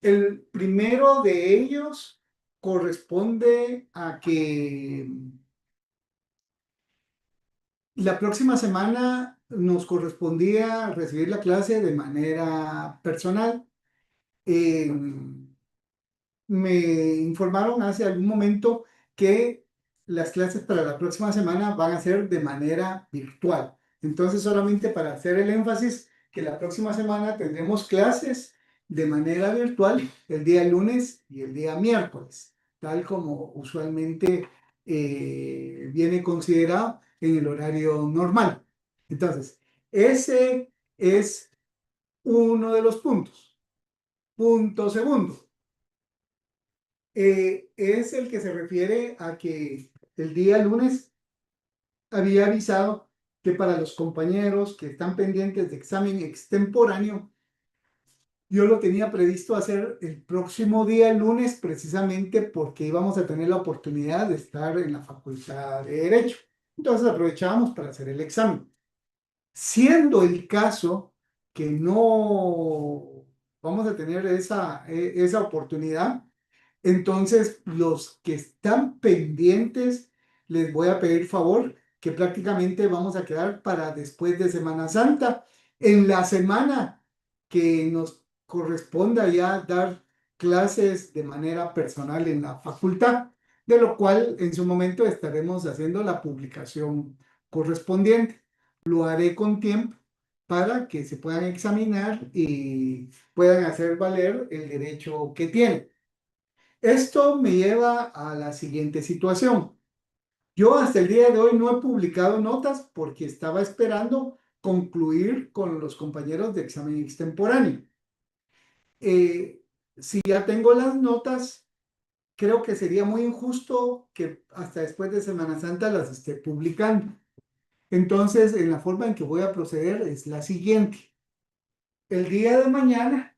El primero de ellos corresponde a que la próxima semana nos correspondía recibir la clase de manera personal. Eh, Me informaron hace algún momento que las clases para la próxima semana van a ser de manera virtual. Entonces, solamente para hacer el énfasis, que la próxima semana tendremos clases de manera virtual el día lunes y el día miércoles, tal como usualmente viene considerado en el horario normal. Entonces, ese es uno de los puntos. Punto segundo, es el que se refiere a que el día lunes había avisado que para los compañeros que están pendientes de examen extemporáneo, yo lo tenía previsto hacer el próximo día lunes precisamente porque íbamos a tener la oportunidad de estar en la Facultad de Derecho. Entonces aprovechábamos para hacer el examen. Siendo el caso que no vamos a tener esa oportunidad, entonces, los que están pendientes, les voy a pedir favor que prácticamente vamos a quedar para después de Semana Santa, en la semana que nos corresponda ya dar clases de manera personal en la facultad, de lo cual en su momento estaremos haciendo la publicación correspondiente. Lo haré con tiempo para que se puedan examinar y puedan hacer valer el derecho que tienen. Esto me lleva a la siguiente situación. Yo hasta el día de hoy no he publicado notas porque estaba esperando concluir con los compañeros de examen extemporáneo. Eh, si ya tengo las notas, creo que sería muy injusto que hasta después de Semana Santa las esté publicando. Entonces, en la forma en que voy a proceder es la siguiente. El día de mañana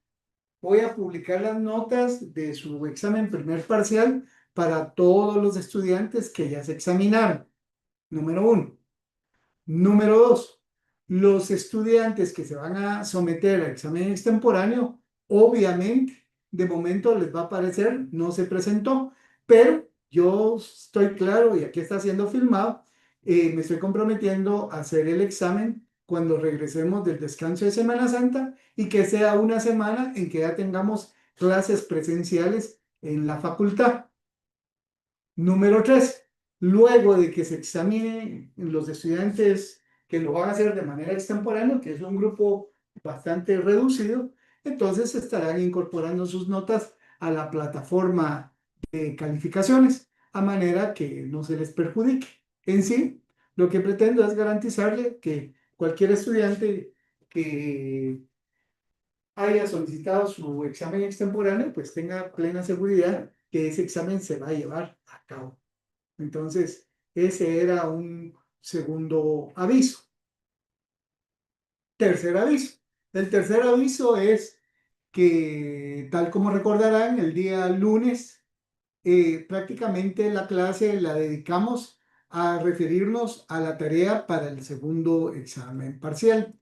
voy a publicar las notas de su examen primer parcial para todos los estudiantes que ya se examinaron. Número uno. Número dos. Los estudiantes que se van a someter al examen extemporáneo, obviamente, de momento les va a aparecer, no se presentó, pero yo estoy claro, y aquí está siendo filmado, me estoy comprometiendo a hacer el examen cuando regresemos del descanso de Semana Santa y que sea una semana en que ya tengamos clases presenciales en la facultad. Número tres, luego de que se examinen los estudiantes que lo van a hacer de manera extemporánea, que es un grupo bastante reducido, entonces se estarán incorporando sus notas a la plataforma de calificaciones, a manera que no se les perjudique. En sí, lo que pretendo es garantizarle que cualquier estudiante que haya solicitado su examen extemporáneo, pues tenga plena seguridad que ese examen se va a llevar a cabo. Entonces, ese era un segundo aviso. Tercer aviso. El tercer aviso es que, tal como recordarán, el día lunes prácticamente la clase la dedicamos a referirnos a la tarea para el segundo examen parcial.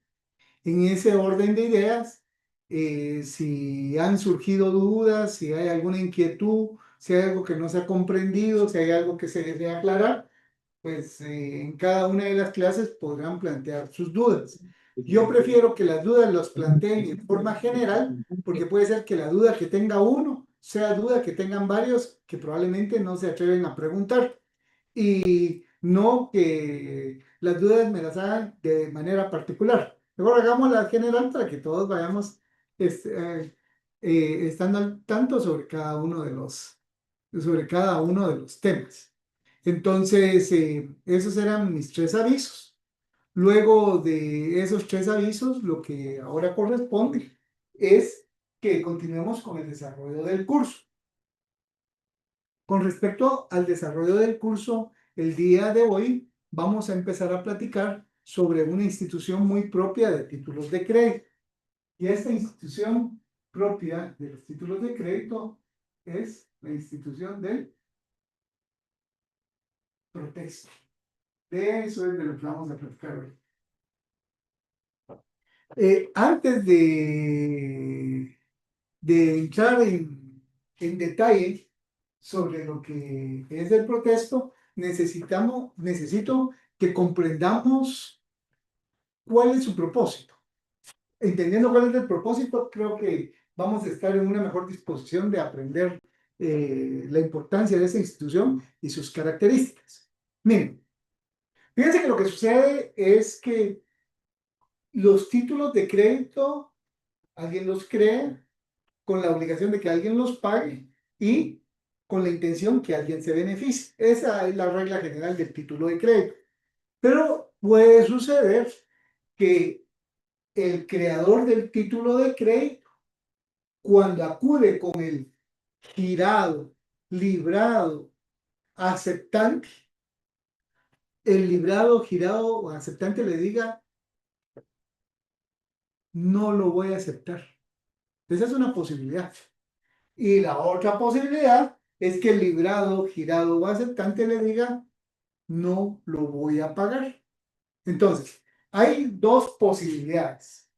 En ese orden de ideas, si han surgido dudas, si hay alguna inquietud, si hay algo que no se ha comprendido, si hay algo que se desea aclarar, pues en cada una de las clases podrán plantear sus dudas. Yo prefiero que las dudas las planteen en forma general, porque puede ser que la duda que tenga uno sea duda que tengan varios que probablemente no se atreven a preguntar y no que las dudas me las hagan de manera particular. Mejor hagámosla general para que todos vayamos este, estando al tanto sobre cada uno de los temas. Entonces, esos eran mis tres avisos. Luego de esos tres avisos, lo que ahora corresponde es que continuemos con el desarrollo del curso. Con respecto al desarrollo del curso, el día de hoy vamos a empezar a platicar sobre una institución muy propia de títulos de crédito. Y esta institución propia de los títulos de crédito es la institución del Protexto. De eso es de lo que vamos a platicar hoy. Antes de entrar en detalle sobre lo que es el protesto, necesito que comprendamos cuál es su propósito. Entendiendo cuál es el propósito, creo que vamos a estar en una mejor disposición de aprender la importancia de esa institución y sus características. Miren, fíjense que lo que sucede es que los títulos de crédito, alguien los crea con la obligación de que alguien los pague y con la intención que alguien se beneficie. Esa es la regla general del título de crédito. Pero puede suceder que el creador del título de crédito, cuando acude con el girado, librado, aceptante, el librado, girado o aceptante le diga, no lo voy a aceptar. Esa es una posibilidad. Y la otra posibilidad es que el librado, girado o aceptante le diga, no lo voy a pagar. Entonces, hay dos posibilidades.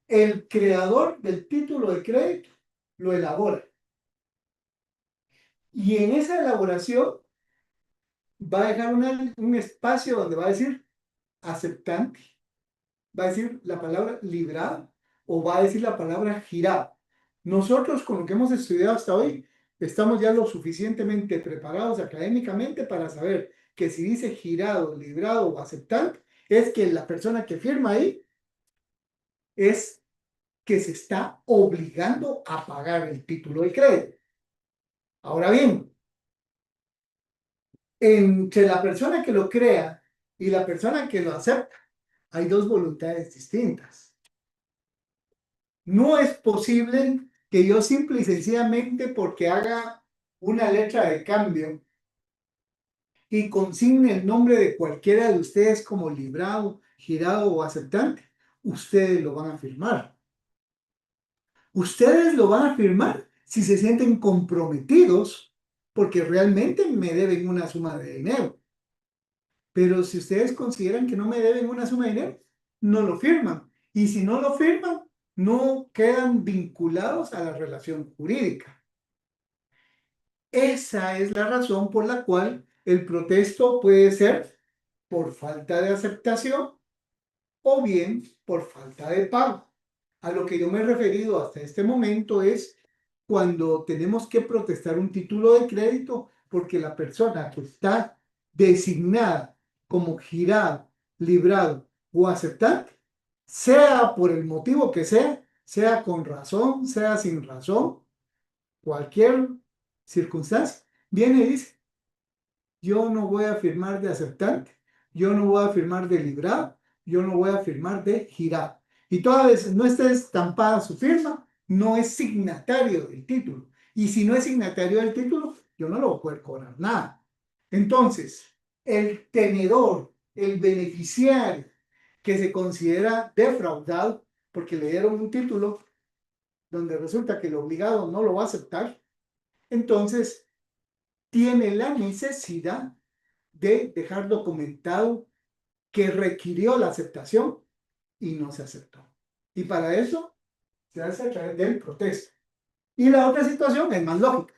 El creador del título de crédito lo elabora. Y en esa elaboración va a dejar un espacio donde va a decir aceptante, va a decir la palabra librado o va a decir la palabra girado. Nosotros, con lo que hemos estudiado hasta hoy, estamos ya lo suficientemente preparados académicamente para saber que si dice girado, librado o aceptante, es que la persona que firma ahí es que se está obligando a pagar el título de crédito. Ahora bien, entre la persona que lo crea y la persona que lo acepta, hay dos voluntades distintas. No es posible que yo simple y sencillamente porque haga una letra de cambio y consigne el nombre de cualquiera de ustedes como librado, girado o aceptante, ustedes lo van a firmar. Ustedes lo van a firmar si se sienten comprometidos porque realmente me deben una suma de dinero. Pero si ustedes consideran que no me deben una suma de dinero, no lo firman. Y si no lo firman, no quedan vinculados a la relación jurídica. Esa es la razón por la cual el protesto puede ser por falta de aceptación o bien por falta de pago. A lo que yo me he referido hasta este momento es cuando tenemos que protestar un título de crédito porque la persona que está designada como girado, librado o aceptante, sea por el motivo que sea con razón, sea sin razón, cualquier circunstancia, viene y dice, yo no voy a firmar de aceptante, yo no voy a firmar de librado, yo no voy a firmar de girado. Y toda vez no esté estampada su firma, no es signatario del título. Y si no es signatario del título, yo no lo voy a poder cobrar nada. Entonces, el tenedor, el beneficiario que se considera defraudado porque le dieron un título donde resulta que el obligado no lo va a aceptar, entonces tiene la necesidad de dejar documentado que requirió la aceptación y no se aceptó. Y para eso se hace a través del protesto. Y la otra situación es más lógica.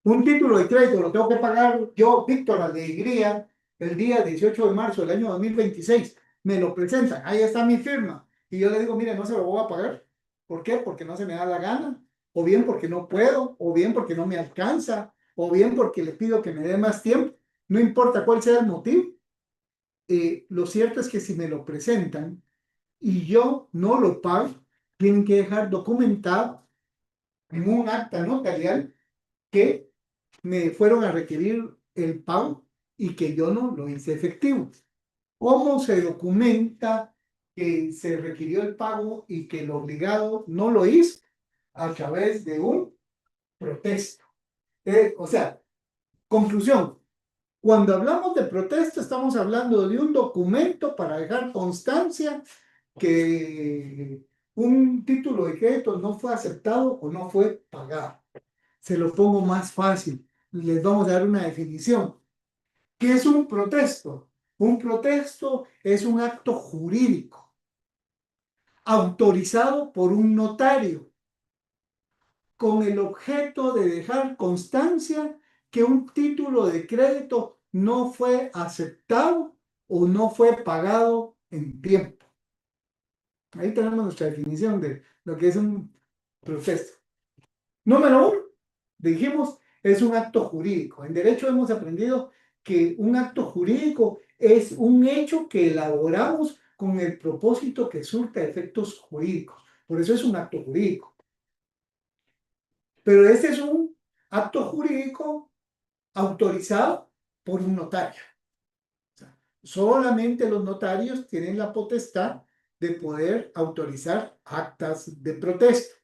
Un título de crédito lo tengo que pagar yo, Víctor Alegría, el día 18 de marzo del año 2026. Me lo presentan, ahí está mi firma. Y yo le digo, mire, no se lo voy a pagar. ¿Por qué? Porque no se me da la gana, o bien porque no puedo, o bien porque no me alcanza, o bien porque le pido que me dé más tiempo. No importa cuál sea el motivo. Lo cierto es que si me lo presentan y yo no lo pago, tienen que dejar documentado en un acta notarial que me fueron a requerir el pago y que yo no lo hice efectivo. ¿Cómo se documenta que se requirió el pago y que el obligado no lo hizo? A través de un protesto. O sea, conclusión, cuando hablamos de protesto estamos hablando de un documento para dejar constancia que un título de crédito no fue aceptado o no fue pagado. Se lo pongo más fácil. Les vamos a dar una definición. ¿Qué es un protesto? Un protesto es un acto jurídico autorizado por un notario con el objeto de dejar constancia que un título de crédito no fue aceptado o no fue pagado en tiempo. Ahí tenemos nuestra definición de lo que es un proceso. Número uno, dijimos, es un acto jurídico. En derecho hemos aprendido que un acto jurídico es un hecho que elaboramos con el propósito que surta efectos jurídicos. Por eso es un acto jurídico. Pero este es un acto jurídico autorizado por un notario. O sea, solamente los notarios tienen la potestad de poder autorizar actas de protesta.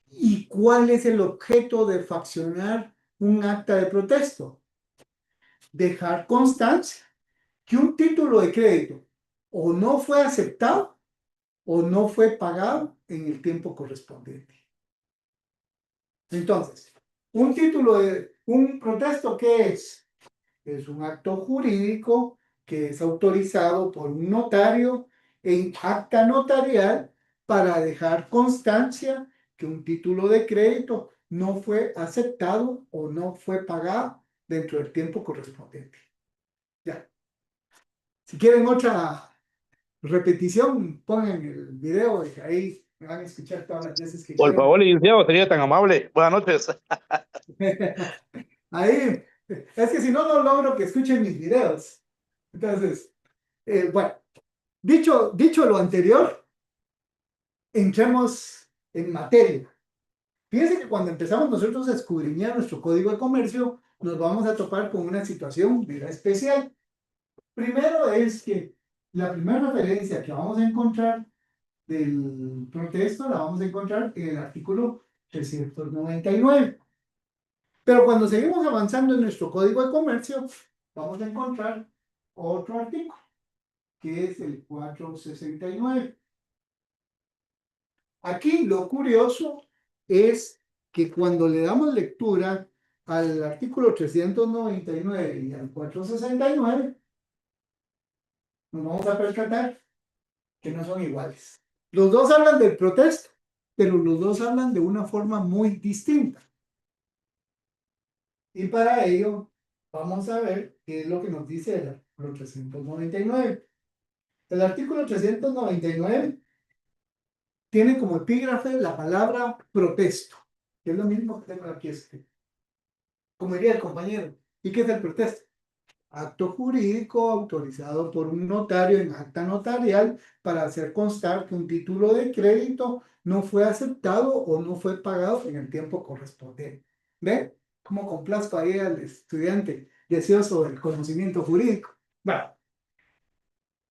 ¿Y cuál es el objeto de faccionar un acta de protesto? Dejar constancia que un título de crédito o no fue aceptado o no fue pagado en el tiempo correspondiente. Entonces, un protesto, ¿qué es? Es un acto jurídico que es autorizado por un notario en acta notarial para dejar constancia que un título de crédito no fue aceptado o no fue pagado dentro del tiempo correspondiente. Ya. Si quieren otra repetición, pongan el video y ahí me van a escuchar todas las veces que Por quieran. favor, licenciado, sería tan amable. Buenas noches. Ahí, es que si no, no logro que escuchen mis videos. Entonces, bueno, dicho lo anterior, entremos en materia. Fíjense que cuando empezamos nosotros a escudriñar nuestro código de comercio, nos vamos a topar con una situación mira, especial. Primero es que la primera referencia que vamos a encontrar del protesto la vamos a encontrar en el artículo 399. Pero cuando seguimos avanzando en nuestro código de comercio, vamos a encontrar otro artículo, que es el 469. Aquí lo curioso es que cuando le damos lectura al artículo 399 y al 469, nos vamos a percatar que no son iguales. Los dos hablan del protesto, pero los dos hablan de una forma muy distinta. Y para ello, vamos a ver qué es lo que nos dice el artículo 399. El artículo 399 tiene como epígrafe la palabra protesto, que es lo mismo que tengo aquí escrito. Como diría el compañero, ¿y qué es el protesto? Acto jurídico autorizado por un notario en acta notarial para hacer constar que un título de crédito no fue aceptado o no fue pagado en el tiempo correspondiente. ¿Ve? ¿Cómo complazco ahí al estudiante deseoso del conocimiento jurídico? Bueno,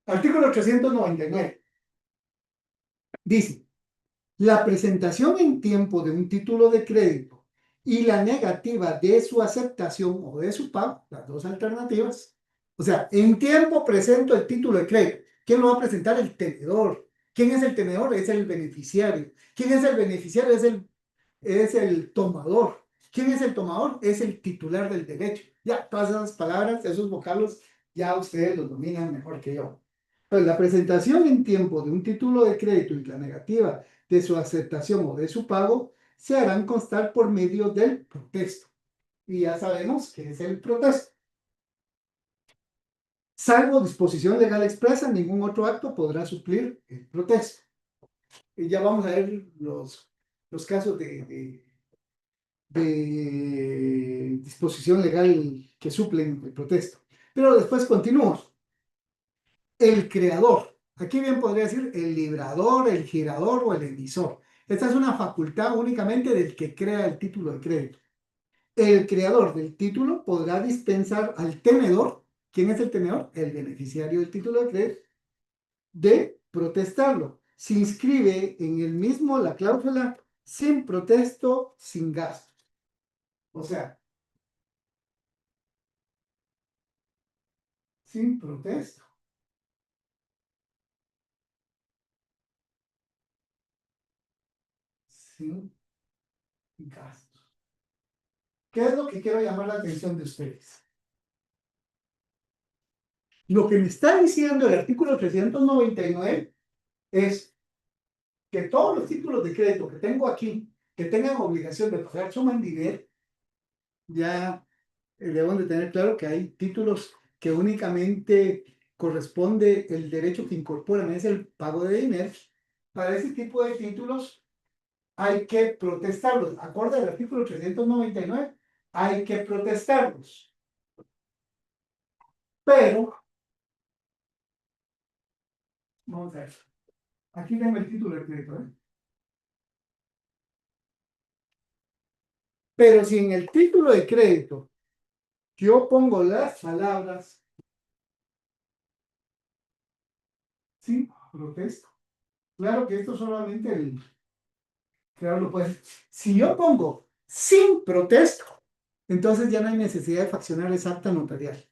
artículo 399 dice, la presentación en tiempo de un título de crédito y la negativa de su aceptación o de su pago, las dos alternativas. O sea, en tiempo presento el título de crédito. ¿Quién lo va a presentar? El tenedor. ¿Quién es el tenedor? Es el beneficiario. ¿Quién es el beneficiario? Es el tomador. ¿Quién es el tomador? Es el titular del derecho. Ya, todas esas palabras, esos vocablos, ya ustedes los dominan mejor que yo. Pues la presentación en tiempo de un título de crédito y la negativa de su aceptación o de su pago se harán constar por medio del protesto. Y ya sabemos que es el protesto. Salvo disposición legal expresa, ningún otro acto podrá suplir el protesto. Y ya vamos a ver los casos de disposición legal que suplen el protesto. Pero después continúo. El creador. Aquí bien podría decir el librador, el girador o el emisor. Esta es una facultad únicamente del que crea el título de crédito. El creador del título podrá dispensar al tenedor. ¿Quién es el tenedor? El beneficiario del título de crédito, de protestarlo. Se inscribe en el mismo la cláusula sin protesto, sin gasto. O sea, sin protesto, sin gasto. ¿Qué es lo que quiero llamar la atención de ustedes? Lo que me está diciendo el artículo 399 es que todos los títulos de crédito que tengo aquí que tengan obligación de pagar su mandiver, ya debemos de tener claro que hay títulos que únicamente corresponde el derecho que incorporan, es el pago de dinero. Para ese tipo de títulos hay que protestarlos. Acorde al artículo 399, hay que protestarlos. Pero, vamos a ver, aquí tengo el título de crédito, ¿eh? Pero si en el título de crédito yo pongo las palabras, sí, protesto. Claro que esto solamente el creador lo puede. Si yo pongo sin protesto, entonces ya no hay necesidad de faccionar esa acta notarial.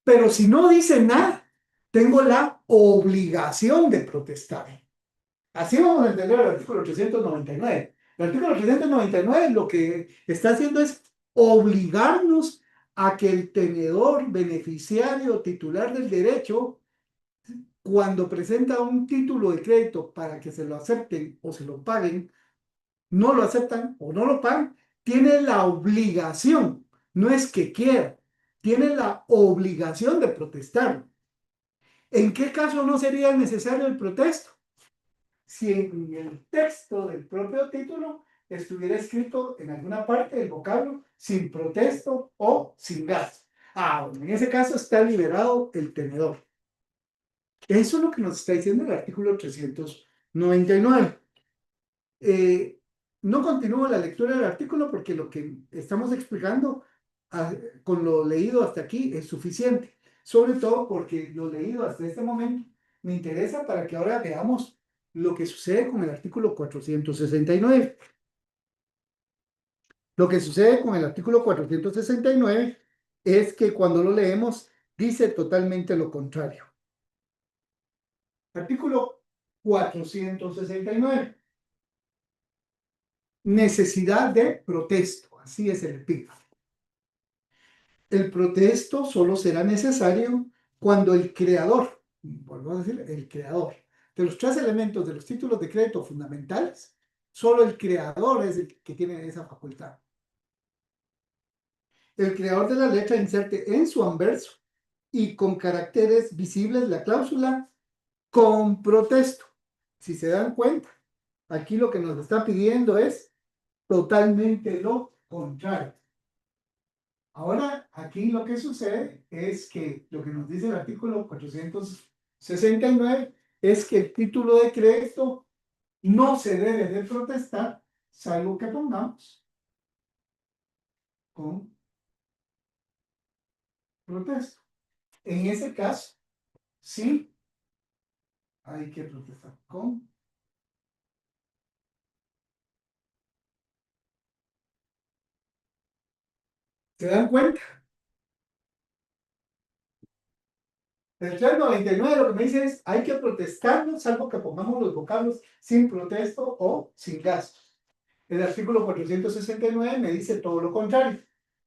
Pero si no dice nada, tengo la obligación de protestar. Así vamos a entender el artículo 899. El artículo 899 lo que está haciendo es obligarnos a que el tenedor, beneficiario, titular del derecho, cuando presenta un título de crédito para que se lo acepten o se lo paguen, no lo aceptan o no lo pagan, tiene la obligación, no es que quiera, tiene la obligación de protestar. ¿En qué caso no sería necesario el protesto? Si en el texto del propio título estuviera escrito en alguna parte el vocablo sin protesto o sin gasto. Bueno, en ese caso está liberado el tenedor. Eso es lo que nos está diciendo el artículo 399. No continúo la lectura del artículo porque lo que estamos explicando con lo leído hasta aquí es suficiente, sobre todo porque lo leído hasta este momento me interesa para que ahora veamos lo que sucede con el artículo 469. Lo que sucede con el artículo 469 es que cuando lo leemos dice totalmente lo contrario. Artículo 469. Necesidad de protesto, así es el epígrafe. El protesto solo será necesario cuando el creador, vuelvo a decir, el creador de los tres elementos de los títulos de crédito fundamentales, solo el creador es el que tiene esa facultad. El creador de la letra inserte en su anverso y con caracteres visibles la cláusula con protesto. Si se dan cuenta, aquí lo que nos está pidiendo es totalmente lo contrario. Ahora, aquí lo que sucede es que lo que nos dice el artículo 469 es que el título de crédito no se debe de protestar, salvo que pongamos con protesto. En ese caso, sí hay que protestar con. ¿Se dan cuenta? El 399 lo que me dice es, hay que protestarlo, salvo que pongamos los vocablos sin protesto o sin gastos. El artículo 469 me dice todo lo contrario.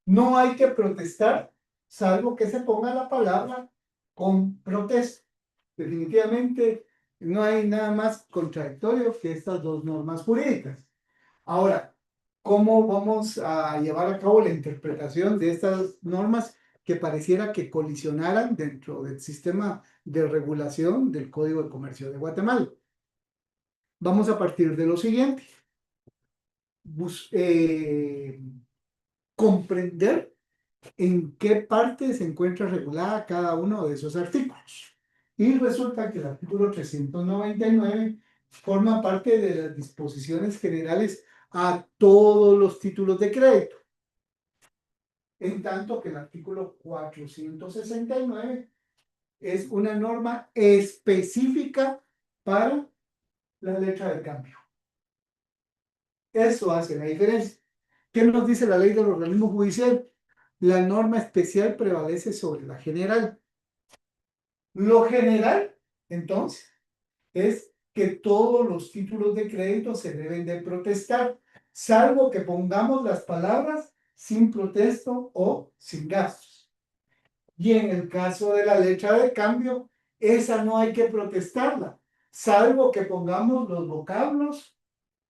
No hay que protestar, salvo que se ponga la palabra con protesto. Definitivamente no hay nada más contradictorio que estas dos normas jurídicas. Ahora, ¿cómo vamos a llevar a cabo la interpretación de estas normas que pareciera que colisionaran dentro del sistema de regulación del Código de Comercio de Guatemala? Vamos a partir de lo siguiente. Comprender en qué parte se encuentra regulada cada uno de esos artículos. Y resulta que el artículo 399 forma parte de las disposiciones generales a todos los títulos de crédito. En tanto que el artículo 469 es una norma específica para la letra de cambio. Eso hace la diferencia. ¿Qué nos dice la ley del organismo judicial? La norma especial prevalece sobre la general. Lo general, entonces, es que todos los títulos de crédito se deben de protestar, salvo que pongamos las palabras sin protesto o sin gastos. Y en el caso de la letra de cambio, esa no hay que protestarla, salvo que pongamos los vocablos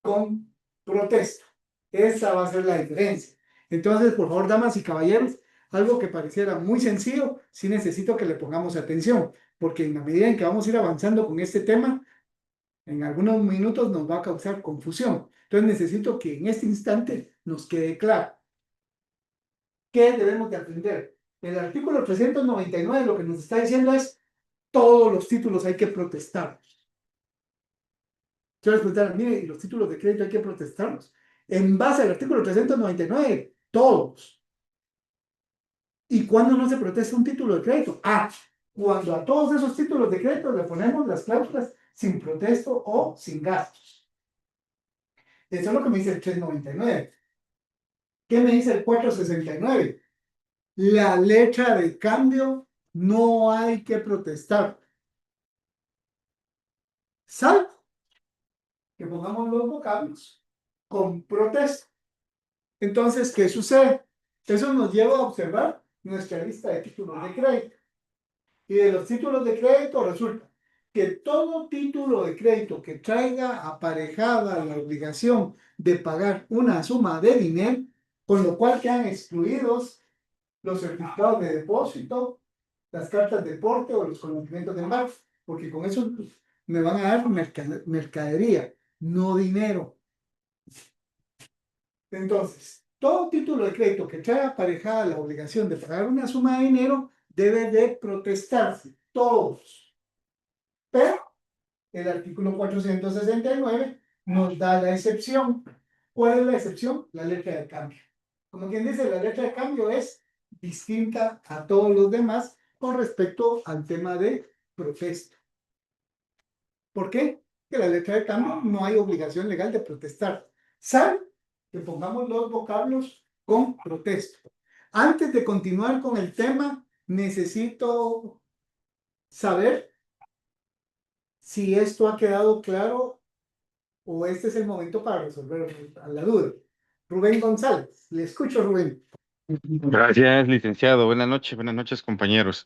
con protesto. Esa va a ser la diferencia. Entonces, por favor, damas y caballeros, algo que pareciera muy sencillo, sí necesito que le pongamos atención, porque en la medida en que vamos a ir avanzando con este tema, en algunos minutos nos va a causar confusión. Entonces necesito que en este instante nos quede claro qué debemos de aprender. El artículo 399 lo que nos está diciendo es todos los títulos hay que protestar. Quiero escuchar, mire, los títulos de crédito hay que protestarlos. En base al artículo 399, todos. ¿Y cuándo no se protesta un título de crédito? Ah, cuando a todos esos títulos de crédito le ponemos las cláusulas sin protesto o sin gastos. Eso es lo que me dice el 399. ¿Qué me dice el 469? La letra de cambio no hay que protestar. Salvo que pongamos los vocablos con protesta. Entonces, ¿qué sucede? Eso nos lleva a observar nuestra lista de títulos de crédito. Y de los títulos de crédito resulta que todo título de crédito que traiga aparejada la obligación de pagar una suma de dinero, con lo cual quedan excluidos los certificados de depósito, las cartas de porte o los conocimientos de embarque, porque con eso me van a dar mercadería, no dinero. Entonces, todo título de crédito que trae aparejada la obligación de pagar una suma de dinero debe de protestarse, todos. Pero el artículo 469 nos da la excepción. ¿Cuál es la excepción? La letra de cambio. Como quien dice, la letra de cambio es distinta a todos los demás con respecto al tema de protesto. ¿Por qué? Que la letra de cambio no hay obligación legal de protestar. Salvo que pongamos los vocablos con protesto. Antes de continuar con el tema, necesito saber si esto ha quedado claro o este es el momento para resolver la duda. Rubén González, le escucho, Rubén. Gracias, licenciado. Buenas noches, compañeros.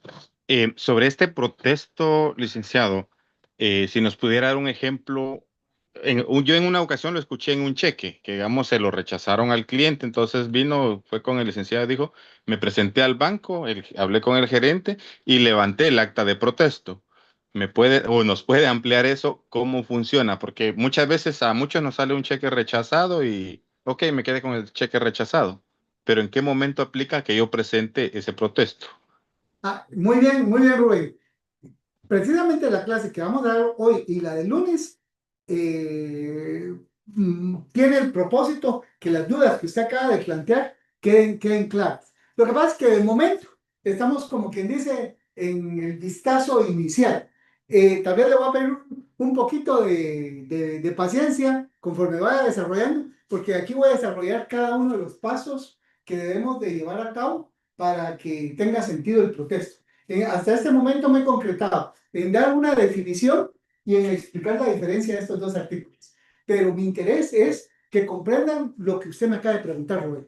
Sobre este protesto, licenciado, si nos pudiera dar un ejemplo, yo en una ocasión lo escuché en un cheque, que digamos se lo rechazaron al cliente, entonces vino, fue con el licenciado y dijo, me presenté al banco, hablé con el gerente y levanté el acta de protesto. ¿Me puede o nos puede ampliar eso? ¿Cómo funciona? Porque muchas veces a muchos nos sale un cheque rechazado y, ok, me quedé con el cheque rechazado, pero ¿en qué momento aplica que yo presente ese protesto? Ah, muy bien, Rubén. Precisamente la clase que vamos a dar hoy y la del lunes tiene el propósito que las dudas que usted acaba de plantear queden claras. Lo que pasa es que de momento estamos como quien dice en el vistazo inicial. Tal vez le voy a pedir un poquito de paciencia conforme vaya desarrollando, porque aquí voy a desarrollar cada uno de los pasos que debemos de llevar a cabo para que tenga sentido el protesto. Hasta este momento me he concretado en dar una definición y en explicar la diferencia de estos dos artículos. Pero mi interés es que comprendan lo que usted me acaba de preguntar, Rubén.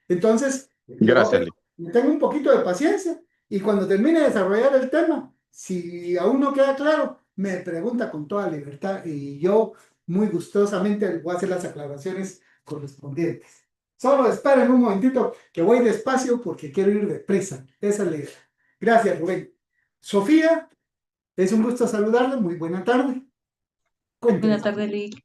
Entonces, Gracias, le tengo un poquito de paciencia y cuando termine de desarrollar el tema, si aún no queda claro, me pregunta con toda libertad y yo muy gustosamente le voy a hacer las aclaraciones correspondientes. Solo esperen un momentito que voy despacio porque quiero ir deprisa. Esa es la idea. Gracias, Rubén. Sofía, es un gusto saludarle. Muy buena tarde. Buenas Cuéntenos. tardes, Lick.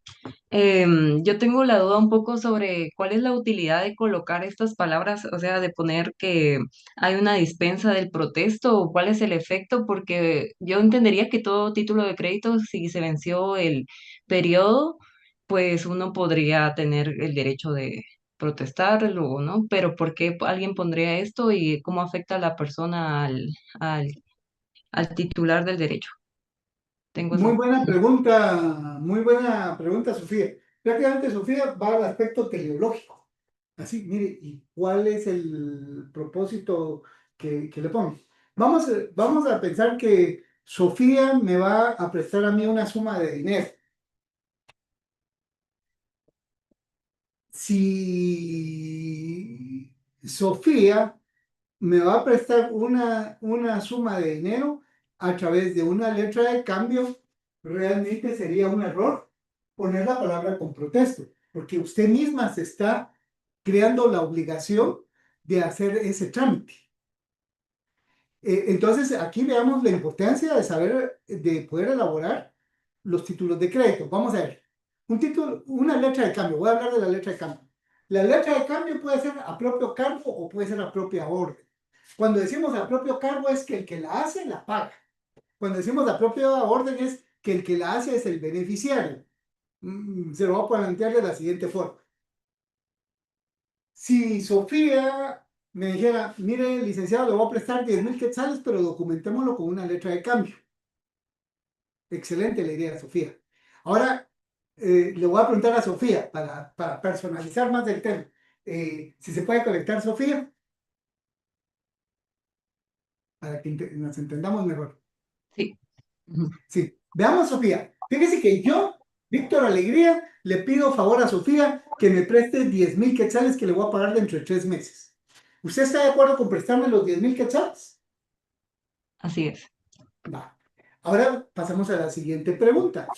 Yo tengo la duda un poco sobre cuál es la utilidad de colocar estas palabras, o sea, de poner que hay una dispensa del protesto o cuál es el efecto, porque yo entendería que todo título de crédito, si se venció el periodo, pues uno podría tener el derecho de protestarlo, ¿no? Pero ¿por qué alguien pondría esto y cómo afecta a la persona al, al titular del derecho? Tengo esa. Muy buena pregunta, Sofía. Prácticamente, Sofía va al aspecto teleológico. Así, mire, ¿y cuál es el propósito que le pongo? Vamos a pensar que Sofía me va a prestar a mí una suma de dinero. Si Sofía me va a prestar una suma de dinero a través de una letra de cambio, realmente sería un error poner la palabra con protesto, porque usted misma se está creando la obligación de hacer ese trámite. Entonces, aquí veamos la importancia de saber, de poder elaborar los títulos de crédito. Vamos a ver, un título, una letra de cambio. Voy a hablar de la letra de cambio. La letra de cambio puede ser a propio cargo o puede ser a propia orden. Cuando decimos a propio cargo es que el que la hace la paga. Cuando decimos a propia orden es que el que la hace es el beneficiario. Se lo voy a plantear de la siguiente forma. Si Sofía me dijera, mire, licenciado, le voy a prestar 10,000 quetzales, pero documentémoslo con una letra de cambio. Excelente la idea, Sofía. Ahora, le voy a preguntar a Sofía, para personalizar más el tema, si se puede conectar Sofía, para que nos entendamos mejor. Sí. Ujú. Sí, veamos, Sofía. Fíjese que yo, Víctor Alegría, le pido favor a Sofía que me preste 10,000 quetzales que le voy a pagar dentro de 3 meses. ¿Usted está de acuerdo con prestarme los 10,000 quetzales? Así es. Va. Ahora pasamos a la siguiente pregunta.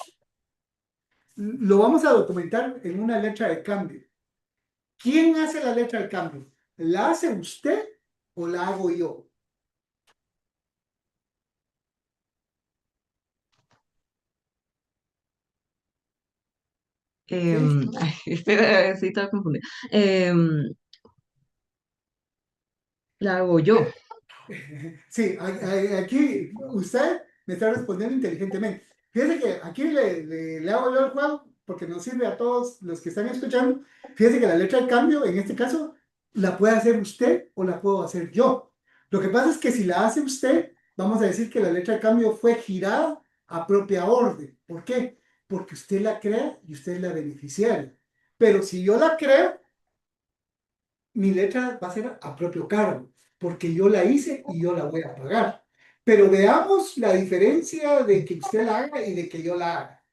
Lo vamos a documentar en una letra de cambio. ¿Quién hace la letra de cambio? ¿La hace usted o la hago yo? ¿Sí? Ay, sí, estaba confundida. La hago yo. Sí, aquí usted me está respondiendo inteligentemente. Fíjese que aquí le hago yo el juego porque nos sirve a todos los que están escuchando. Fíjese que la letra de cambio, en este caso, la puede hacer usted o la puedo hacer yo. Lo que pasa es que si la hace usted, vamos a decir que la letra de cambio fue girada a propia orden. ¿Por qué? Porque usted la crea y usted es la beneficiaria. Pero si yo la creo, mi letra va a ser a propio cargo, porque yo la hice y yo la voy a pagar. Pero veamos la diferencia de que usted la haga y de que yo la haga.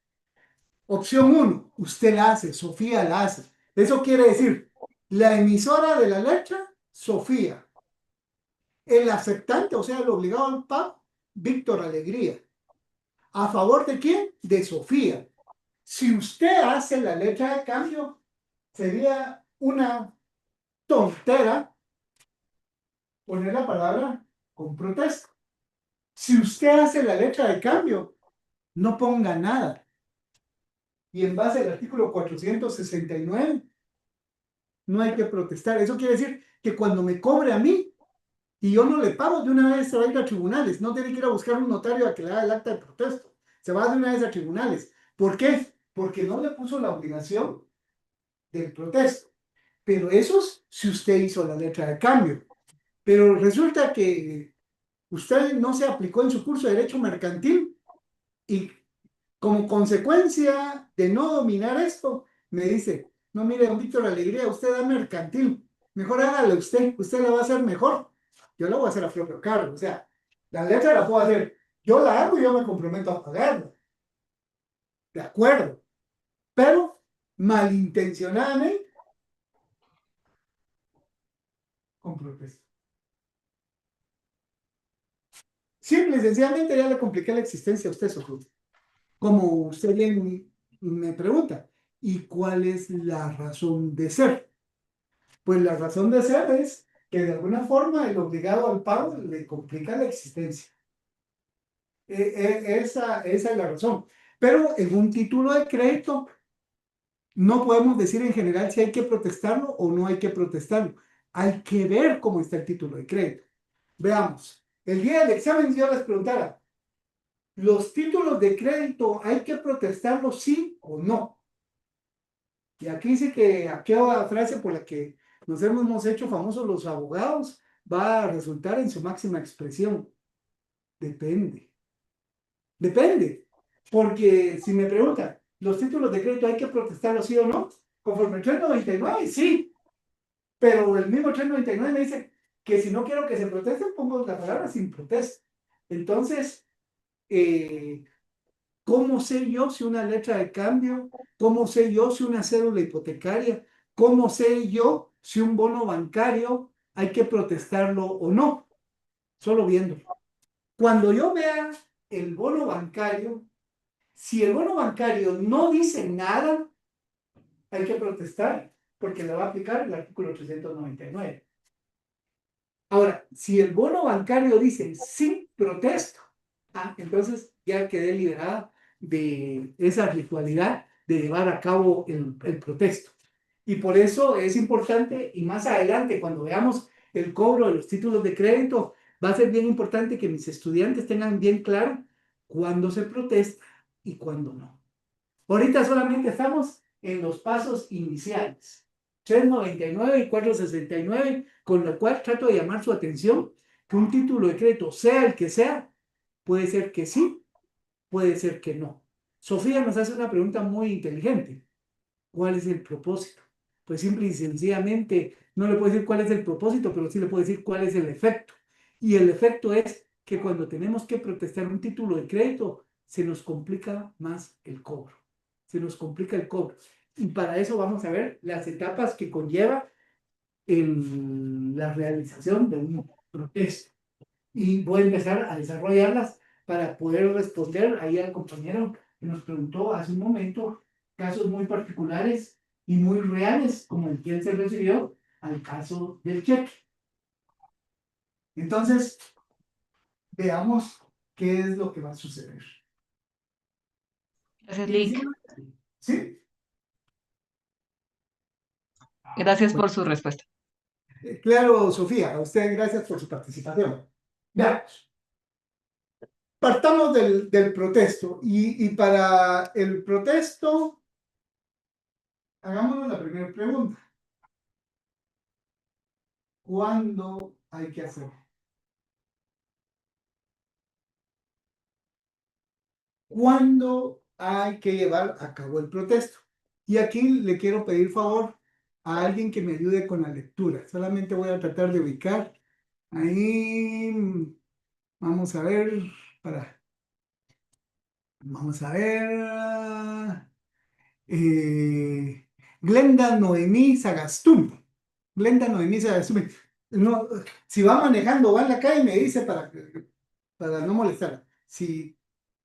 Opción 1, usted la hace, Sofía la hace. Eso quiere decir, la emisora de la letra, Sofía. El aceptante, o sea, el obligado al pago, Víctor Alegría. ¿A favor de quién? De Sofía. Si usted hace la letra de cambio, sería una tontera poner la palabra con protesta. Si usted hace la letra de cambio, no ponga nada. Y en base al artículo 469, no hay que protestar. Eso quiere decir que cuando me cobre a mí y yo no le pago, de una vez se va a ir a tribunales. No tiene que ir a buscar un notario a que le haga el acta de protesto. Se va de una vez a tribunales. ¿Por qué? Porque no le puso la obligación del protesto. Pero eso es si usted hizo la letra de cambio. Pero resulta que usted no se aplicó en su curso de Derecho Mercantil y como consecuencia de no dominar esto, me dice, no, mire, don Víctor Alegría, usted da mercantil, mejor hágale usted la va a hacer mejor, yo la voy a hacer a propio cargo, o sea, la letra la puedo hacer, yo la hago y yo me comprometo a pagarla, de acuerdo, pero malintencionadamente, con protesta. Simple y sencillamente ya le compliqué la existencia a usted, Sofía. Como usted bien me pregunta, ¿y cuál es la razón de ser? Pues la razón de ser es que de alguna forma el obligado al pago le complica la existencia. Esa es la razón. Pero en un título de crédito no podemos decir en general si hay que protestarlo o no hay que protestarlo. Hay que ver cómo está el título de crédito. Veamos. El día del examen si yo les preguntara, ¿los títulos de crédito hay que protestarlos sí o no? Y aquí dice que aquella frase por la que nos hemos hecho famosos los abogados va a resultar en su máxima expresión. Depende. Depende. Porque si me preguntan, ¿los títulos de crédito hay que protestarlos sí o no? Conforme el 399, sí. Pero el mismo 399 me dice que si no quiero que se protesten, pongo la palabra sin protesta. Entonces, ¿cómo sé yo si una letra de cambio? ¿Cómo sé yo si una cédula hipotecaria? ¿Cómo sé yo si un bono bancario hay que protestarlo o no? Solo viéndolo. Cuando yo vea el bono bancario, si el bono bancario no dice nada, hay que protestar porque le va a aplicar el artículo 399. Ahora, si el bono bancario dice sin protesto, entonces ya quedé liberada de esa ritualidad de llevar a cabo el protesto. Y por eso es importante, y más adelante, cuando veamos el cobro de los títulos de crédito, va a ser bien importante que mis estudiantes tengan bien claro cuándo se protesta y cuándo no. Ahorita solamente estamos en los pasos iniciales, 399 y 469, con lo cual trato de llamar su atención que un título de crédito, sea el que sea, puede ser que sí, puede ser que no. Sofía nos hace una pregunta muy inteligente. ¿Cuál es el propósito? Pues simple y sencillamente no le puedo decir cuál es el propósito, pero sí le puedo decir cuál es el efecto. Y el efecto es que cuando tenemos que protestar un título de crédito, se nos complica más el cobro. Se nos complica el cobro. Y para eso vamos a ver las etapas que conlleva la realización de un protesto. Y voy a empezar a desarrollarlas para poder responder ahí al compañero que nos preguntó hace un momento casos muy particulares y muy reales, como el que él se refirió al caso del cheque. Entonces, veamos qué es lo que va a suceder. Gracias, Lick. ¿Sí? Gracias por su respuesta. Claro, Sofía, a usted gracias por su participación. Veamos. Partamos del protesto y para el protesto, hagámonos la primera pregunta. ¿Cuándo hay que hacerlo? ¿Cuándo hay que llevar a cabo el protesto? Y aquí le quiero pedir favor a alguien que me ayude con la lectura. Solamente voy a tratar de ubicar. Ahí, vamos a ver, vamos a ver. Glenda Noemí Sagastún. Glenda Noemí Sagastún. No, si va manejando o va en la calle, me dice para no molestar. Si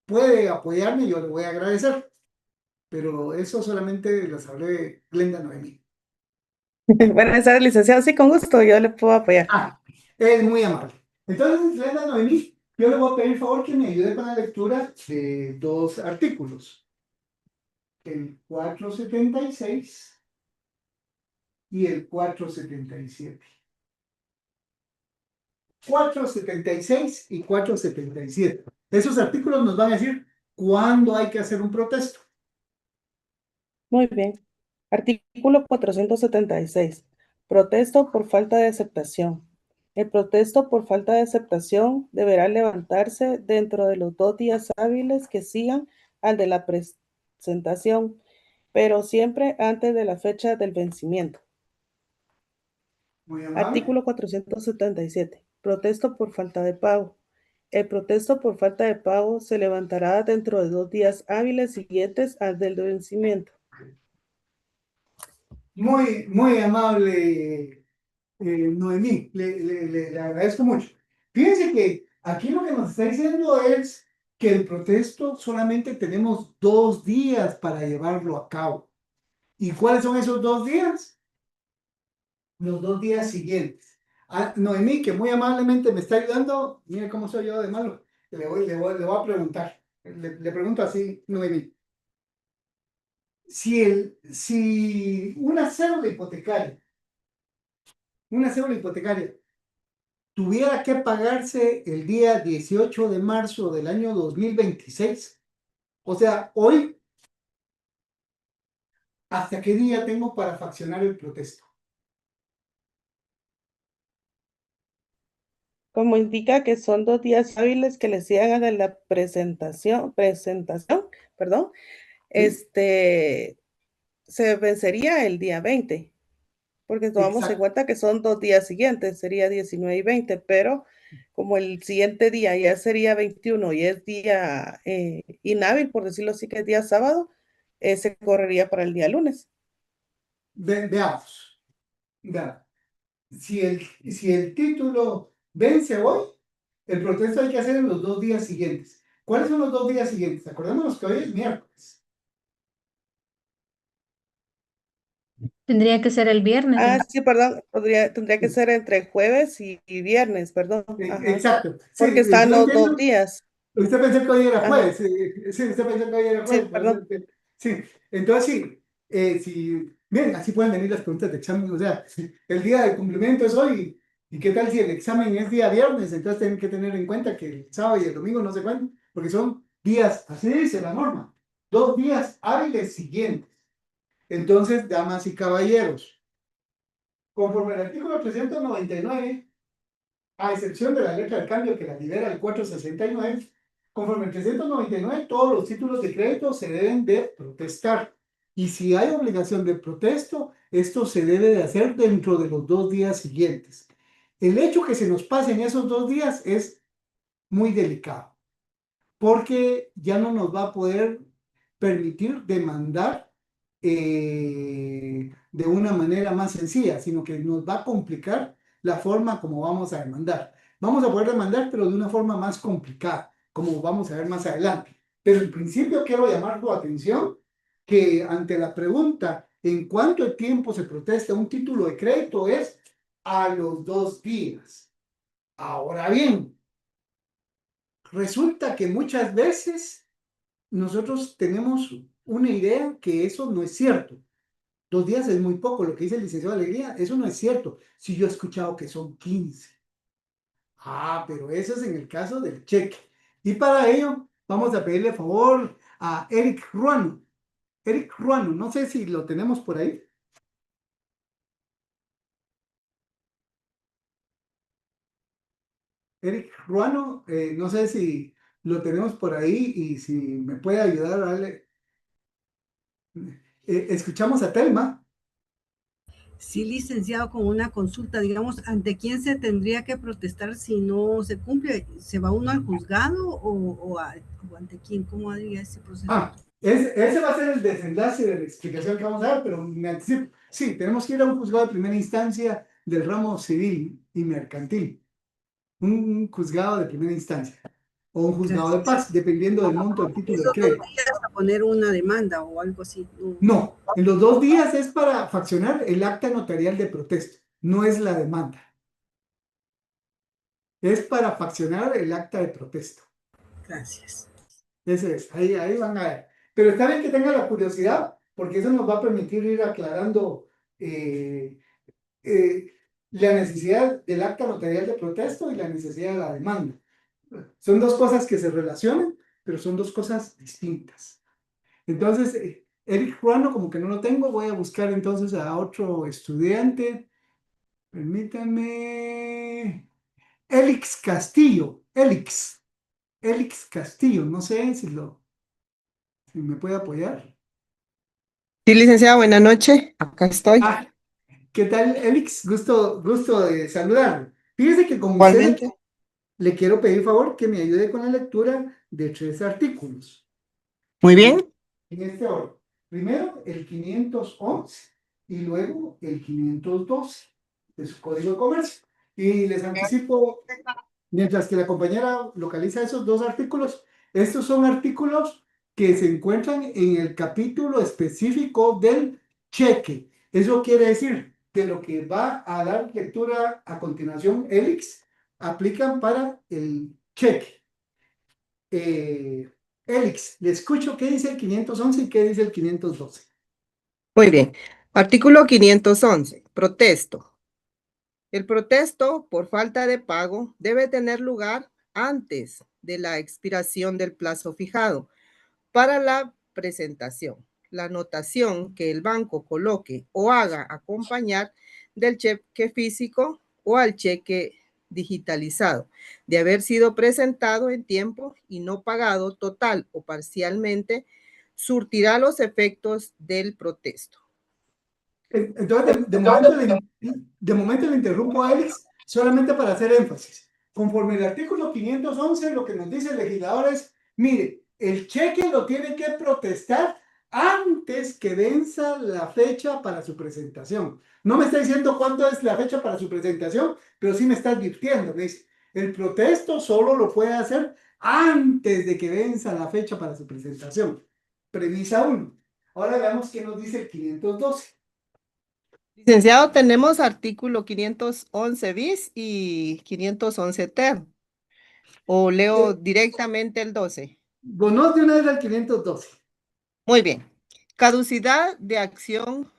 puede apoyarme, yo le voy a agradecer. Pero eso solamente lo sabré Glenda Noemí. Buenas tardes, licenciado. Sí, con gusto, yo le puedo apoyar. Es muy amable. Entonces, Glenda Noemí, yo le voy a pedir favor que me ayude con la lectura de dos artículos. El 476 y el 477. 476 y 477. Esos artículos nos van a decir cuándo hay que hacer un protesto. Muy bien. Artículo 476. Protesto por falta de aceptación. El protesto por falta de aceptación deberá levantarse dentro de los 2 días hábiles que sigan al de la presentación, pero siempre antes de la fecha del vencimiento. Muy amable. Artículo 477. Protesto por falta de pago. El protesto por falta de pago se levantará dentro de 2 días hábiles siguientes al del vencimiento. Muy amable, Noemí. Le agradezco mucho. Fíjense que aquí lo que nos está diciendo es que el protesto solamente tenemos 2 días para llevarlo a cabo. ¿Y cuáles son esos 2 días? Los 2 días siguientes. Noemí, que muy amablemente me está ayudando, mire cómo soy yo de malo, le voy a preguntar, le pregunto así, Noemí. Si una cédula hipotecaria tuviera que pagarse el día 18 de marzo del año 2026, o sea, hoy, ¿hasta qué día tengo para faccionar el protesto? Como indica que son 2 días hábiles que le sigan a la presentación, perdón, se vencería el día 20, porque tomamos en Exacto. cuenta que son 2 días siguientes, sería 19 y 20, pero como el siguiente día ya sería 21 y es día inhábil, por decirlo así, que es día sábado, se correría para el día lunes. Veamos. Si el título vence hoy, el protesto hay que hacer en los 2 días siguientes. ¿Cuáles son los 2 días siguientes? Acordémonos que hoy es miércoles. Tendría que ser el viernes. Ah, sí, perdón, tendría que ser entre jueves y viernes, perdón. Ajá. Exacto. Sí, Porque están yo los 2 entiendo. días. Usted pensó que hoy era Ajá. jueves. Sí, usted pensó que hoy era Sí, jueves. Por eso perdón. sí, entonces sí. Bien, así pueden venir las preguntas de examen. O sea, el día del cumplimiento es hoy. ¿Y qué tal si el examen es día viernes? Entonces tienen que tener en cuenta que el sábado y el domingo no se cuentan, porque son días, así dice la norma, 2 días hábiles siguientes. Entonces, damas y caballeros, conforme al artículo 399, a excepción de la letra del cambio que la libera el 469, conforme al 399, todos los títulos de crédito se deben de protestar. Y si hay obligación de protesto, esto se debe de hacer dentro de los 2 días siguientes. El hecho que se nos pasen esos 2 días es muy delicado, porque ya no nos va a poder permitir demandar de una manera más sencilla, sino que nos va a complicar la forma como vamos a demandar. Vamos a poder demandar, pero de una forma más complicada, como vamos a ver más adelante. Pero en principio quiero llamar tu atención que ante la pregunta ¿en cuánto tiempo se protesta un título de crédito? Es a los 2 días. Ahora bien, resulta que muchas veces nosotros tenemos una idea que eso no es cierto. 2 días es muy poco, lo que dice el licenciado Alegría, eso no es cierto. Si yo he escuchado que son 15. Pero eso es en el caso del cheque. Y para ello vamos a pedirle favor a Eric Ruano. Eric Ruano, no sé si lo tenemos por ahí. Eric Ruano, no sé si lo tenemos por ahí y si me puede ayudar a darle. Escuchamos a Telma. Sí, licenciado, con una consulta, digamos, ¿ante quién se tendría que protestar si no se cumple? ¿Se va uno al juzgado o ante quién? ¿Cómo haría ese proceso? Ese va a ser el desenlace de la explicación que vamos a dar, pero me anticipo. Sí, tenemos que ir a un juzgado de primera instancia del ramo civil y mercantil. Un juzgado de primera instancia o un juzgado de paz, dependiendo del monto del título de ¿Esos 2 crédito. días a poner una demanda o algo así? No, en los 2 días es para faccionar el acta notarial de protesto, no es la demanda. Es para faccionar el acta de protesto. Gracias. Ese es, ahí van a ver. Pero está bien que tengan la curiosidad, porque eso nos va a permitir ir aclarando eh, la necesidad del acta notarial de protesto y la necesidad de la demanda. Son dos cosas que se relacionan, pero son dos cosas distintas. Entonces, Eric Ruano, como que no lo tengo, voy a buscar entonces a otro estudiante. Permítame. Elix Castillo. Elix Castillo, no sé si me puede apoyar. Sí, licenciada, buenas noches. Acá estoy. ¿Qué tal, Elix? Gusto de saludarle. Fíjese que con usted Igualmente. le quiero pedir favor que me ayude con la lectura de 3 artículos. Muy bien. En este orden. Primero el 511 y luego el 512 de su Código de Comercio. Y les anticipo, mientras que la compañera localiza esos 2 artículos, estos son artículos que se encuentran en el capítulo específico del cheque. Eso quiere decir que lo que va a dar lectura a continuación, Elix, aplican para el cheque. Elix, le escucho qué dice el 511 y qué dice el 512. Muy bien. Artículo 511. Protesto. El protesto por falta de pago debe tener lugar antes de la expiración del plazo fijado para la presentación. La anotación que el banco coloque o haga acompañar del cheque físico o al cheque digitalizado, de haber sido presentado en tiempo y no pagado total o parcialmente, surtirá los efectos del protesto. Entonces, de momento le interrumpo a Alex solamente para hacer énfasis. Conforme el artículo 511, lo que nos dice el legislador es, mire, el cheque lo tiene que protestar antes que venza la fecha para su presentación. No me está diciendo cuándo es la fecha para su presentación, pero sí me está advirtiendo. Me dice, el protesto solo lo puede hacer antes de que venza la fecha para su presentación. Premisa 1. Ahora veamos qué nos dice el 512. Licenciado, tenemos artículo 511 bis y 511 ter. O leo directamente el 12. Bonos de una vez al 512. Muy bien. Caducidad de acción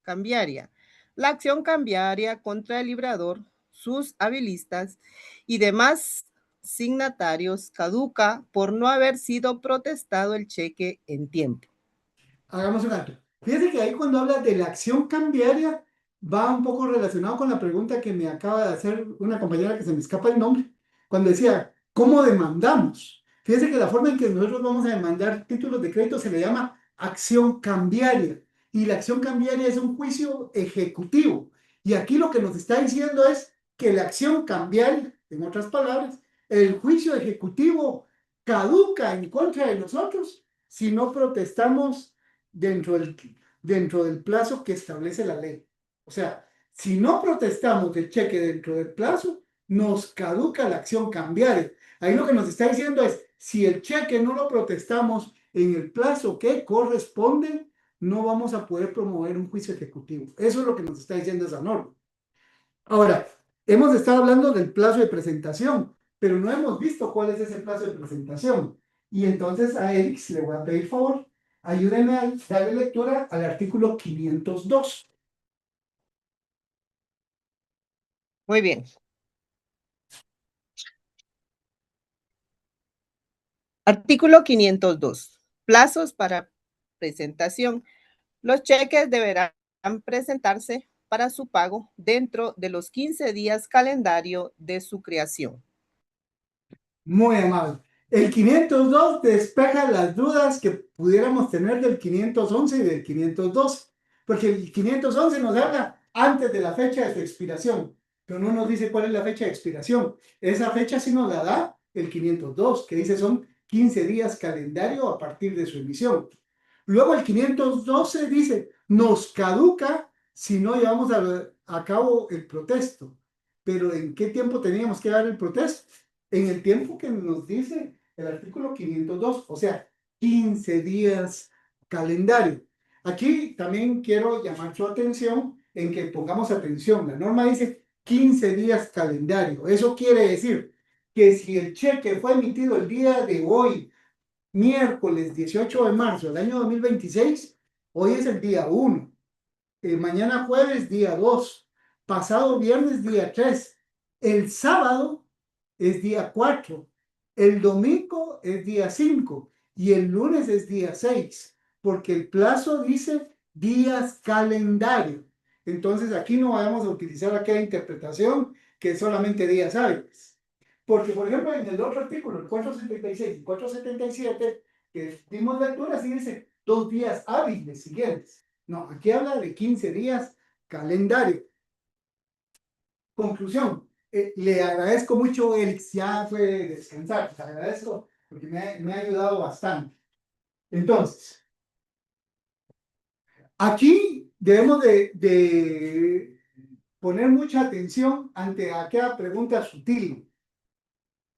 cambiaria. La acción cambiaria contra el librador, sus habilistas y demás signatarios caduca por no haber sido protestado el cheque en tiempo. Hagamos un alto. Fíjense que ahí cuando habla de la acción cambiaria va un poco relacionado con la pregunta que me acaba de hacer una compañera que se me escapa el nombre, cuando decía, ¿cómo demandamos? Fíjense que la forma en que nosotros vamos a demandar títulos de crédito se le llama acción cambiaria. Y la acción cambiaria es un juicio ejecutivo. Y aquí lo que nos está diciendo es que la acción cambiaria, en otras palabras, el juicio ejecutivo caduca en contra de nosotros si no protestamos dentro del plazo que establece la ley. O sea, si no protestamos el cheque dentro del plazo, nos caduca la acción cambiaria. Ahí lo que nos está diciendo es, si el cheque no lo protestamos en el plazo que corresponde, no vamos a poder promover un juicio ejecutivo. Eso es lo que nos está diciendo esa norma. Ahora, hemos estado hablando del plazo de presentación, pero no hemos visto cuál es ese plazo de presentación. Y entonces a Eric le voy a pedir favor, ayúdenme a darle lectura al artículo 502. Muy bien. Artículo 502. Plazos para presentación. Los cheques deberán presentarse para su pago dentro de los 15 días calendario de su creación. Muy amable. El 502 despeja las dudas que pudiéramos tener del 511 y del 512, porque el 511 nos habla antes de la fecha de su expiración, pero no nos dice cuál es la fecha de expiración. Esa fecha sí nos la da el 502, que dice son 15 días calendario a partir de su emisión. Luego el 512 dice, nos caduca si no llevamos a cabo el protesto. Pero ¿en qué tiempo teníamos que dar el protesto? En el tiempo que nos dice el artículo 502, o sea, 15 días calendario. Aquí también quiero llamar su atención en que pongamos atención. La norma dice 15 días calendario. Eso quiere decir que si el cheque fue emitido el día de hoy, miércoles 18 de marzo del año 2026, hoy es el día 1. Mañana jueves, día 2. Pasado viernes, día 3. El sábado es día 4, el domingo es día 5 y el lunes es día 6, porque el plazo dice días calendario. Entonces aquí no vamos a utilizar aquella interpretación que es solamente días hábiles. Porque, por ejemplo, en el otro artículo, el 476 y 477, que dimos lectura, sí dice 2 días hábiles siguientes. No, aquí habla de 15 días calendario. Conclusión. Le agradezco mucho, Elix, ya fue descansar, te agradezco porque me ha ayudado bastante. Entonces, aquí debemos de poner mucha atención ante aquella pregunta sutil.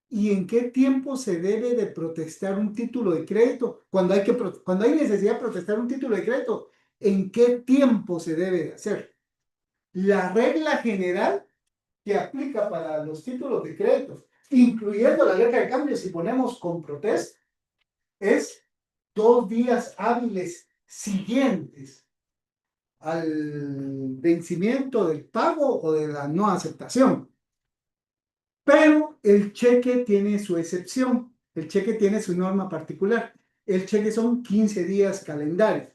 ¿Y en qué tiempo se debe de protestar un título de crédito? Cuando hay necesidad de protestar un título de crédito, ¿en qué tiempo se debe de hacer? La regla general que aplica para los títulos de crédito, incluyendo la letra de cambio, si ponemos con protesta, es 2 días hábiles siguientes al vencimiento del pago o de la no aceptación. Pero el cheque tiene su excepción, el cheque tiene su norma particular. El cheque son 15 días calendario.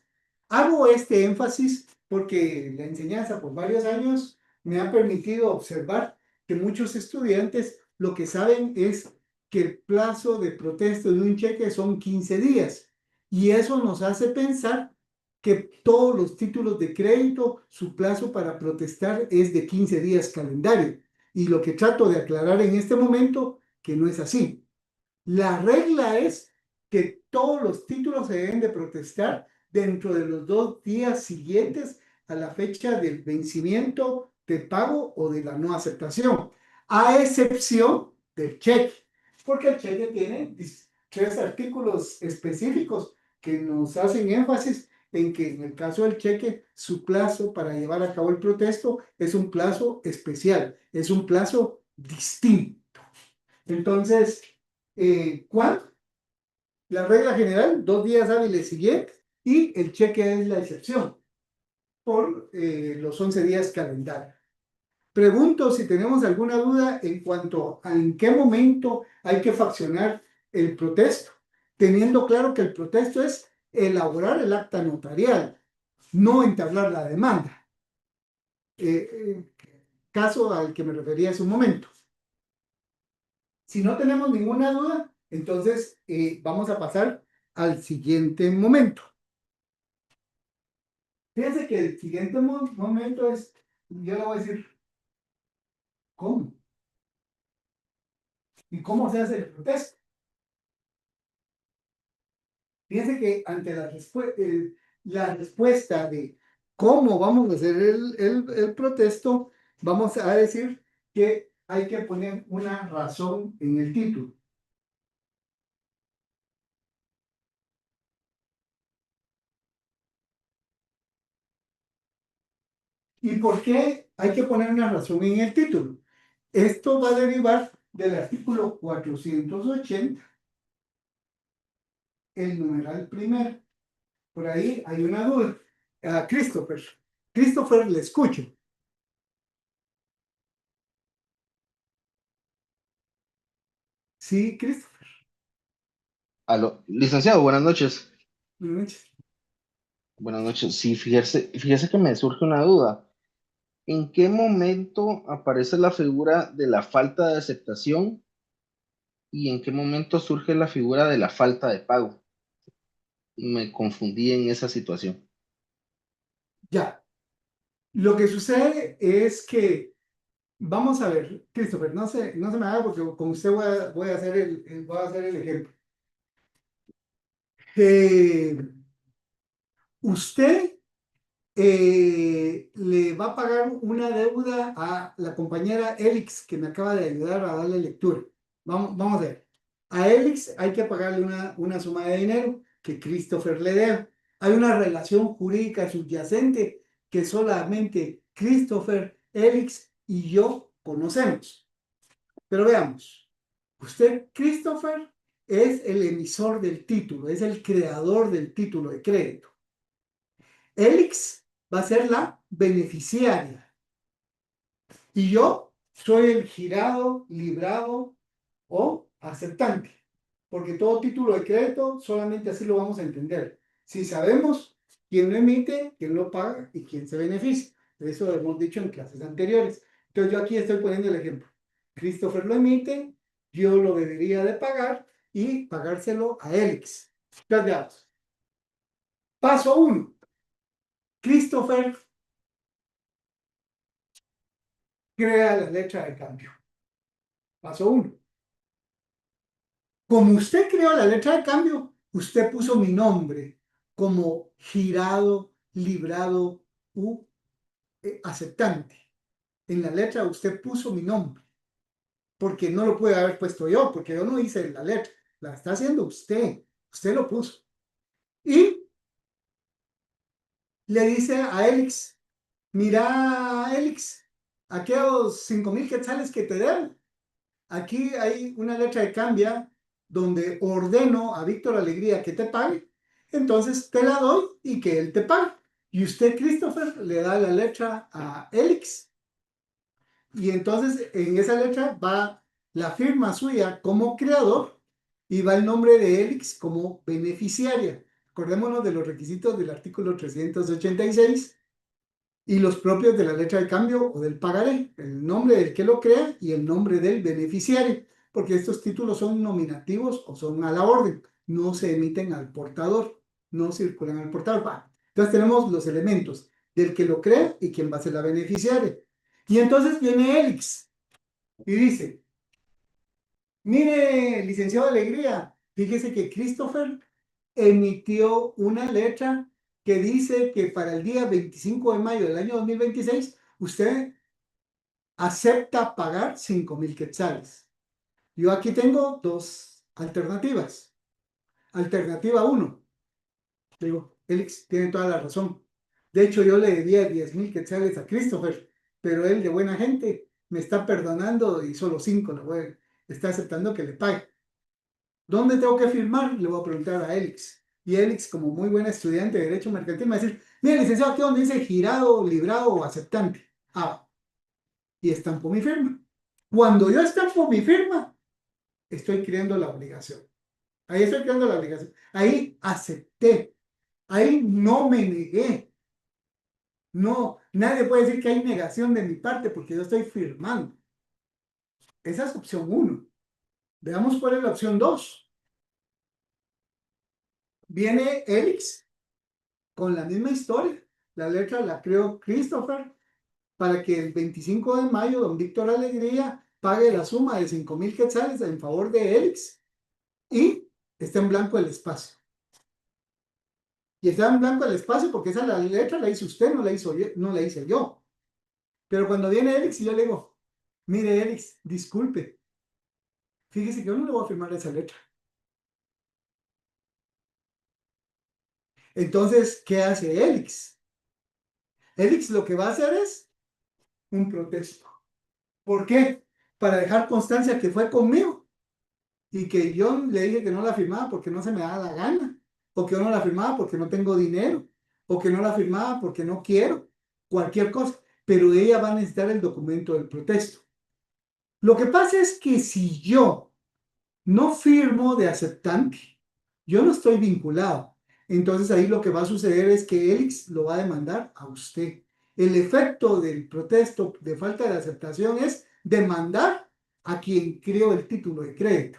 Hago este énfasis porque la enseñanza por varios años me ha permitido observar que muchos estudiantes lo que saben es que el plazo de protesto de un cheque son 15 días. Y eso nos hace pensar que todos los títulos de crédito, su plazo para protestar es de 15 días calendario. Y lo que trato de aclarar en este momento, que no es así. La regla es que todos los títulos se deben de protestar dentro de los 2 días siguientes a la fecha del vencimiento de pago o de la no aceptación, a excepción del cheque, porque el cheque tiene 3 artículos específicos que nos hacen énfasis en que en el caso del cheque, su plazo para llevar a cabo el protesto es un plazo especial, es un plazo distinto. Entonces, ¿cuándo? La regla general, 2 días hábiles siguientes, y el cheque es la excepción por los 11 días calendario. Pregunto si tenemos alguna duda en cuanto a en qué momento hay que fraccionar el protesto, teniendo claro que el protesto es elaborar el acta notarial, no entablar la demanda. Caso al que me refería hace un momento. Si no tenemos ninguna duda, entonces vamos a pasar al siguiente momento. Fíjense que el siguiente momento es, yo le voy a decir, ¿cómo? ¿Y cómo se hace el protesto? Fíjense que ante la respuesta de cómo vamos a hacer el protesto, vamos a decir que hay que poner una razón en el título. ¿Y por qué hay que poner una razón en el título? Esto va a derivar del artículo 480, el numeral primero. Por ahí hay una duda. Christopher. Christopher, le escucho. Sí, Christopher. Aló, licenciado, buenas noches. Buenas noches. Buenas noches. Sí, fíjese que me surge una duda. ¿En qué momento aparece la figura de la falta de aceptación y en qué momento surge la figura de la falta de pago? Me confundí en esa situación. Ya. Lo que sucede es que, vamos a ver, Christopher, no se me haga porque con usted voy a hacer el ejemplo. Usted le va a pagar una deuda a la compañera Elix, que me acaba de ayudar a darle lectura. Vamos a ver. A Elix hay que pagarle una suma de dinero que Christopher le debe. Hay una relación jurídica subyacente que solamente Christopher, Elix y yo conocemos. Pero veamos. Usted, Christopher, es el emisor del título, es el creador del título de crédito. Elix va a ser la beneficiaria. Y yo soy el girado, librado o aceptante. Porque todo título de crédito solamente así lo vamos a entender. Si sabemos quién lo emite, quién lo paga y quién se beneficia. Eso lo hemos dicho en clases anteriores. Entonces yo aquí estoy poniendo el ejemplo. Christopher lo emite, yo lo debería de pagar y pagárselo a Elix. Entonces veamos. Paso 1. Christopher crea la letra de cambio. Paso 1. Como usted creó la letra de cambio, usted puso mi nombre como girado, librado u aceptante. En la letra usted puso mi nombre, porque no lo puede haber puesto yo, porque yo no hice la letra, la está haciendo usted lo puso. Y le dice a Elix, mira Elix, aquellos 5,000 quetzales que te debo, aquí hay una letra de cambio donde ordeno a Víctor Alegría que te pague, entonces te la doy y que él te pague. Y usted, Christopher, le da la letra a Elix y entonces en esa letra va la firma suya como creador y va el nombre de Elix como beneficiaria. Acordémonos de los requisitos del artículo 386 y los propios de la letra de cambio o del pagaré, el nombre del que lo crea y el nombre del beneficiario, porque estos títulos son nominativos o son a la orden, no se emiten al portador, no circulan al portador. Entonces tenemos los elementos del que lo crea y quien va a ser la beneficiaria. Y entonces viene Elix y dice, mire, licenciado Alegría, fíjese que Christopher emitió una letra que dice que para el día 25 de mayo del año 2026 usted acepta pagar 5,000 quetzales. Yo aquí tengo dos alternativas. Alternativa 1. Digo, Elix tiene toda la razón. De hecho, yo le debía 10,000 quetzales a Christopher, pero él de buena gente me está perdonando y solo 5 está aceptando que le pague. ¿Dónde tengo que firmar? Le voy a preguntar a Elix. Y Elix, como muy buen estudiante de Derecho Mercantil, me va a decir, mira, licenciado, aquí donde dice girado, librado o aceptante. Ah, y estampo mi firma. Cuando yo estampo mi firma, estoy creando la obligación. Ahí estoy creando la obligación. Ahí acepté. Ahí no me negué. No, nadie puede decir que hay negación de mi parte porque yo estoy firmando. Esa es opción 1. Veamos cuál es la opción 2. Viene Elix con la misma historia. La letra la creó Christopher para que el 25 de mayo don Víctor Alegría pague la suma de 5,000 quetzales en favor de Elix y está en blanco el espacio. Y está en blanco el espacio porque esa la letra la hizo usted, no la hice yo. Pero cuando viene Elix y yo le digo, mire Elix, disculpe, fíjese que yo no le voy a firmar esa letra. Entonces, ¿qué hace Elix? Elix lo que va a hacer es un protesto. ¿Por qué? Para dejar constancia que fue conmigo y que yo le dije que no la firmaba porque no se me da la gana, o que yo no la firmaba porque no tengo dinero, o que no la firmaba porque no quiero, cualquier cosa, pero ella va a necesitar el documento del protesto. Lo que pasa es que si yo no firmo de aceptante, yo no estoy vinculado. Entonces ahí lo que va a suceder es que Elix lo va a demandar a usted. El efecto del protesto de falta de aceptación es demandar a quien creó el título de crédito,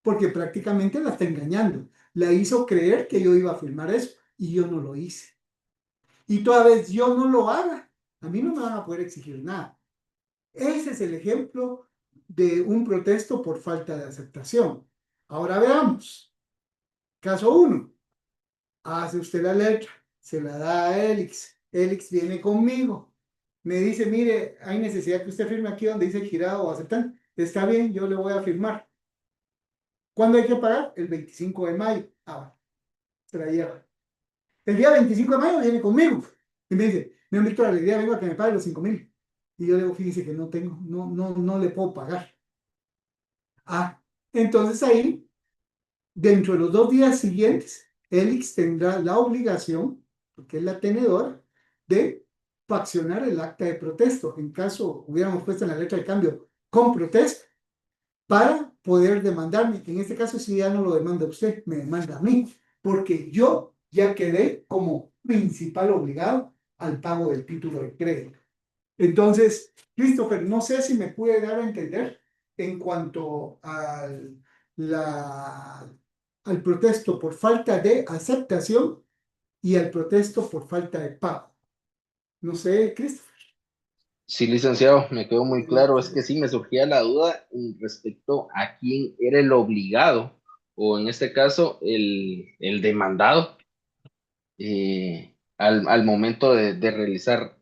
porque prácticamente la está engañando. La hizo creer que yo iba a firmar eso y yo no lo hice. Y toda vez yo no lo haga, a mí no me van a poder exigir nada. Ese es el ejemplo de un protesto por falta de aceptación. Ahora veamos. Caso 1. Hace usted la letra, se la da a Elix. Elix viene conmigo. Me dice, mire, hay necesidad que usted firme aquí donde dice girado o aceptante. Está bien, yo le voy a firmar. ¿Cuándo hay que pagar? El 25 de mayo. Ah, se la lleva. El día 25 de mayo viene conmigo. Y me dice, me han visto la alegría, vengo a que me pague los 5,000. Y yo le digo, fíjese que no tengo, no le puedo pagar. Ah, entonces ahí, dentro de los 2 días siguientes, Elix tendrá la obligación, porque es la tenedora, de faccionar el acta de protesto. En caso hubiéramos puesto en la letra de cambio con protesta, para poder demandarme. En este caso, si ya no lo demanda usted, me demanda a mí, porque yo ya quedé como principal obligado al pago del título de crédito. Entonces, Christopher, no sé si me puede dar a entender en cuanto al protesto por falta de aceptación y al protesto por falta de pago. No sé, Christopher. Sí, licenciado, me quedó muy claro. Es que sí me surgía la duda respecto a quién era el obligado, o en este caso, el demandado, al momento de realizar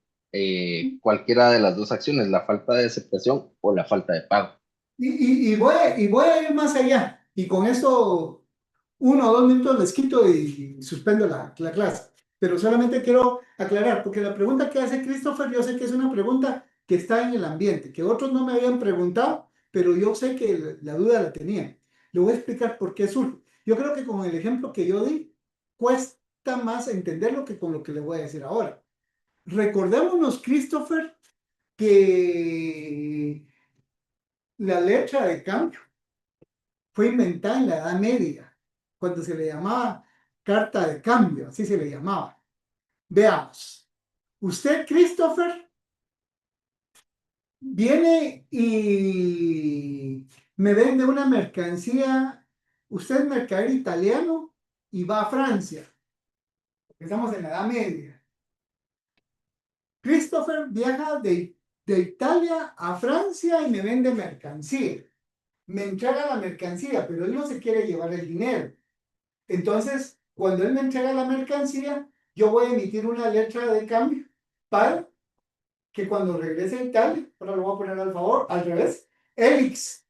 cualquiera de las dos acciones, la falta de aceptación o la falta de pago. Y voy a ir más allá. Y con esto, 1 o 2 minutos les quito y suspendo la clase. Pero solamente quiero aclarar, porque la pregunta que hace Christopher, yo sé que es una pregunta que está en el ambiente, que otros no me habían preguntado, pero yo sé que la duda la tenía. Le voy a explicar por qué surge. Yo creo que con el ejemplo que yo di, cuesta más entenderlo que con lo que le voy a decir ahora. Recordémonos, Christopher, que la letra de cambio fue inventada en la Edad Media, cuando se le llamaba carta de cambio, así se le llamaba. Veamos. Usted, Christopher, viene y me vende una mercancía. Usted es mercader italiano y va a Francia. Estamos en la Edad Media. Christopher viaja de Italia a Francia y me vende mercancía. Me entrega la mercancía, pero él no se quiere llevar el dinero. Entonces, cuando él me entrega la mercancía, yo voy a emitir una letra de cambio para que cuando regrese a Italia, ahora lo voy a poner al favor, al revés, Elix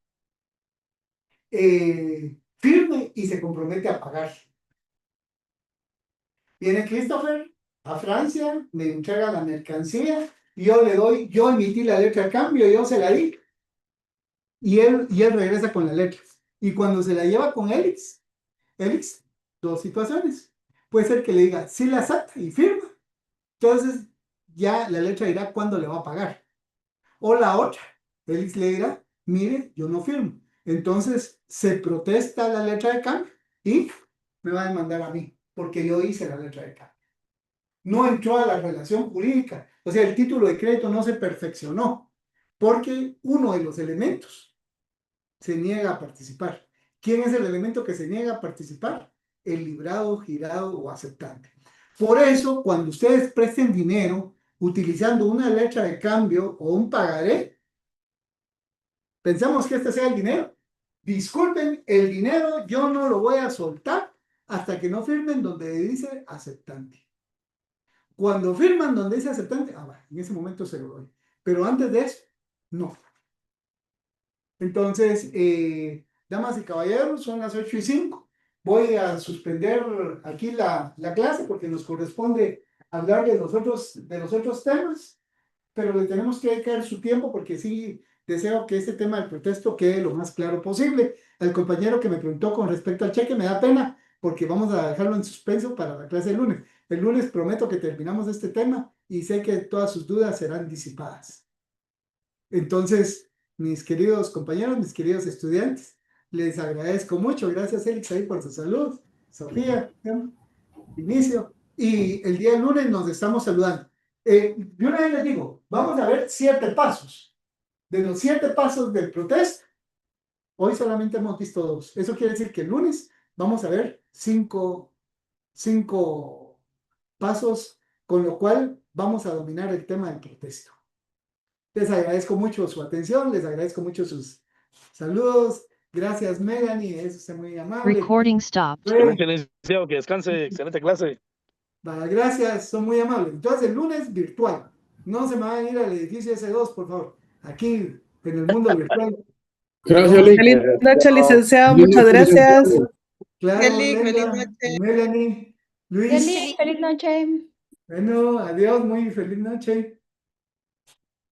firme y se compromete a pagar. Viene Christopher a Francia, me entrega la mercancía, y yo emití la letra de cambio, yo se la di, y él regresa con la letra. Y cuando se la lleva con Elix, dos situaciones. Puede ser que le diga, sí la acepta y firma. Entonces, ya la letra dirá cuándo le va a pagar. O la otra, Elix le dirá, mire, yo no firmo. Entonces, se protesta la letra de cambio y me va a demandar a mí, porque yo hice la letra de cambio. No entró a la relación jurídica. O sea, el título de crédito no se perfeccionó, porque uno de los elementos se niega a participar. ¿Quién es el elemento que se niega a participar? El librado, girado o aceptante. Por eso, cuando ustedes presten dinero utilizando una letra de cambio o un pagaré, pensamos que este sea el dinero. Disculpen, el dinero yo no lo voy a soltar hasta que no firmen donde dice aceptante. Cuando firman donde dice aceptante, bueno, en ese momento se lo doy. Pero antes de eso, no. Entonces, damas y caballeros, son las 8:05. Voy a suspender aquí la clase porque nos corresponde hablar de los otros temas, pero le tenemos que dedicar su tiempo porque sí deseo que este tema del protesto quede lo más claro posible. Al compañero que me preguntó con respecto al cheque, me da pena porque vamos a dejarlo en suspenso para la clase del lunes. El lunes prometo que terminamos este tema y sé que todas sus dudas serán disipadas. Entonces, mis queridos compañeros, mis queridos estudiantes, les agradezco mucho. Gracias, Elix, ahí por su salud. Sofía, Inicio. Y el día lunes nos estamos saludando. Yo una vez les digo, vamos a ver 7 pasos. De los 7 pasos del protesto, hoy solamente hemos visto 2. Eso quiere decir que el lunes vamos a ver 5 pasos, con lo cual vamos a dominar el tema del protesto. Les agradezco mucho su atención, les agradezco mucho sus saludos. Gracias, Melanie, eso es muy amable. Recording stopped. Excelente, licenciado, que descanse, excelente clase. Gracias, son muy amables. Entonces, el lunes virtual. No se me van a ir al edificio S2, por favor. Aquí, en el mundo virtual. Gracias, feliz noche, licenciado. Muchas gracias. Claro, Feliz Lenda, noche. Melanie, Luis. Feliz noche. Bueno, adiós, muy feliz noche.